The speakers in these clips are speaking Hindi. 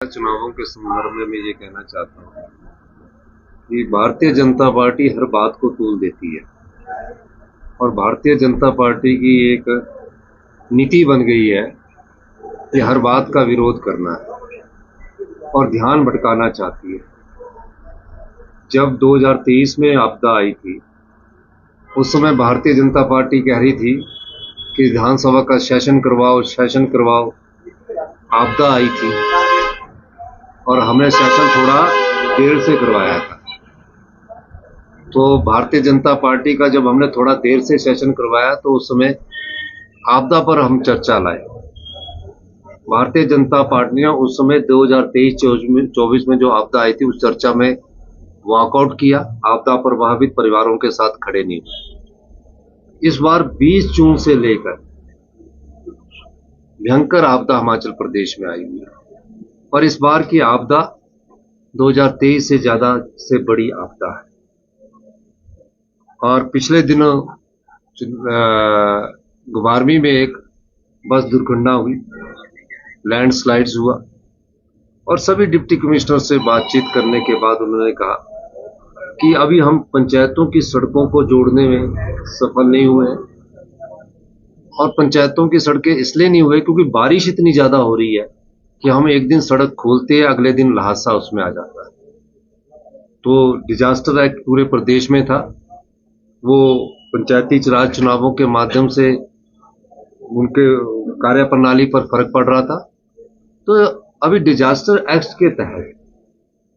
चुनावों के संदर्भ में मैं ये कहना चाहता हूँ कि भारतीय जनता पार्टी हर बात को तूल देती है और भारतीय जनता पार्टी की एक नीति बन गई है कि हर बात का विरोध करना है और ध्यान भटकाना चाहती है। जब 2023 में आपदा आई थी उस समय भारतीय जनता पार्टी कह रही थी कि विधानसभा का सेशन करवाओ। आपदा आई थी और हमने सेशन थोड़ा देर से करवाया था। तो भारतीय जनता पार्टी का जब हमने थोड़ा देर से सेशन करवाया तो उस समय आपदा पर हम चर्चा लाए। भारतीय जनता पार्टी ने उस समय 2023-24 में जो आपदा आई थी उस चर्चा में वॉकआउट किया, आपदा प्रभावित परिवारों के साथ खड़े नहीं हुए। इस बार 20 जून से लेकर भयंकर आपदा हिमाचल प्रदेश में आई हुई है और इस बार की आपदा 2023 से ज्यादा से बड़ी आपदा है। और पिछले दिनों गुबारमी में एक बस दुर्घटना हुई, लैंडस्लाइड्स हुआ और सभी डिप्टी कमिश्नर से बातचीत करने के बाद उन्होंने कहा कि अभी हम पंचायतों की सड़कों को जोड़ने में सफल नहीं हुए हैं और पंचायतों की सड़कें इसलिए नहीं हुए क्योंकि बारिश इतनी ज्यादा हो रही है कि हम एक दिन सड़क खोलते हैं, अगले दिन लहासा उसमें आ जाता है। तो डिजास्टर एक्ट पूरे प्रदेश में था, वो पंचायती राज चुनावों के माध्यम से उनके कार्य प्रणाली पर फर्क पड़ रहा था। तो अभी डिजास्टर एक्ट के तहत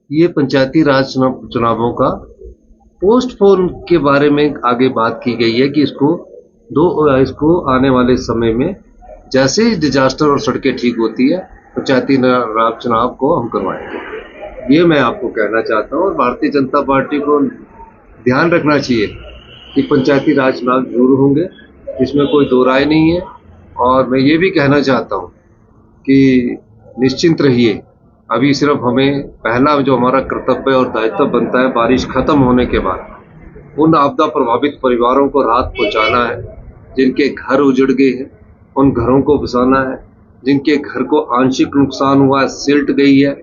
ये पंचायती राज चुनावों का पोस्टपोन के बारे में आगे बात की गई है कि इसको आने वाले समय में जैसे ही डिजास्टर और सड़कें ठीक होती है पंचायती राज चुनाव को हम करवाएंगे। ये मैं आपको कहना चाहता हूँ और भारतीय जनता पार्टी को ध्यान रखना चाहिए कि पंचायती राज चुनाव जरूर होंगे, इसमें कोई दो राय नहीं है। और मैं ये भी कहना चाहता हूँ कि निश्चिंत रहिए, अभी सिर्फ हमें पहला जो हमारा कर्तव्य और दायित्व बनता है बारिश खत्म होने के बाद उन आपदा प्रभावित परिवारों को राहत पहुंचाना है, जिनके घर उजड़ गए हैं उन घरों को बसाना है, जिनके घर को आंशिक नुकसान हुआ है, सिल्ट गई है,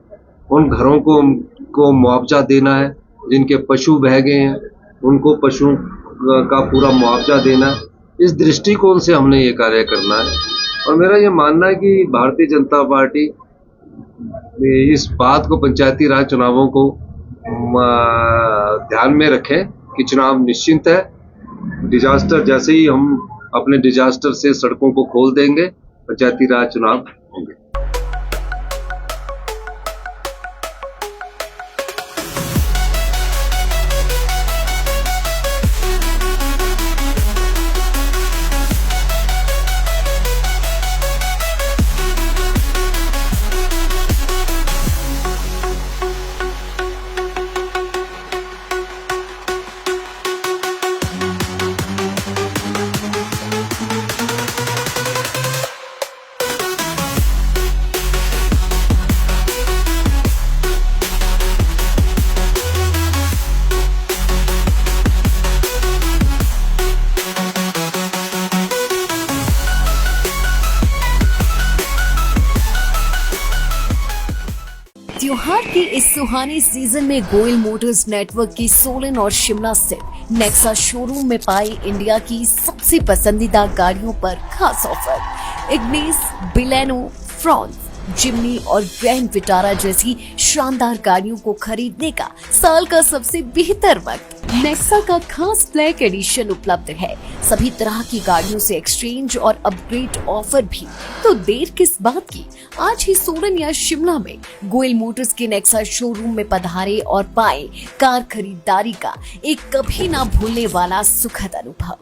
उन घरों को मुआवजा देना है, जिनके पशु बह गए हैं उनको पशु का पूरा मुआवजा देना है। इस दृष्टिकोण से हमने ये कार्य करना है और मेरा ये मानना है कि भारतीय जनता पार्टी इस बात को पंचायती राज चुनावों को ध्यान में रखें कि चुनाव निश्चिंत है। डिजास्टर जैसे ही हम अपने डिजास्टर से सड़कों को खोल देंगे पंचायती राज चुनाव होंगे। त्योहार के इस सुहाने सीजन में गोयल मोटर्स नेटवर्क की सोलन और शिमला स्थित नेक्सा शोरूम में पाई इंडिया की सबसे पसंदीदा गाड़ियों पर खास ऑफर। इग्निस, बिलेनो, फ्रॉन्स, जिम्नी और ग्रैंड विटारा जैसी शानदार गाड़ियों को खरीदने का साल का सबसे बेहतर वक्त। नेक्सा का खास ब्लैक एडिशन उपलब्ध है, सभी तरह की गाड़ियों से एक्सचेंज और अपग्रेड ऑफर भी। तो देर किस बात की, आज ही सोलन या शिमला में गोयल मोटर्स के नेक्सा शोरूम में पधारे और पाए कार खरीदारी का एक कभी ना भूलने वाला सुखद अनुभव।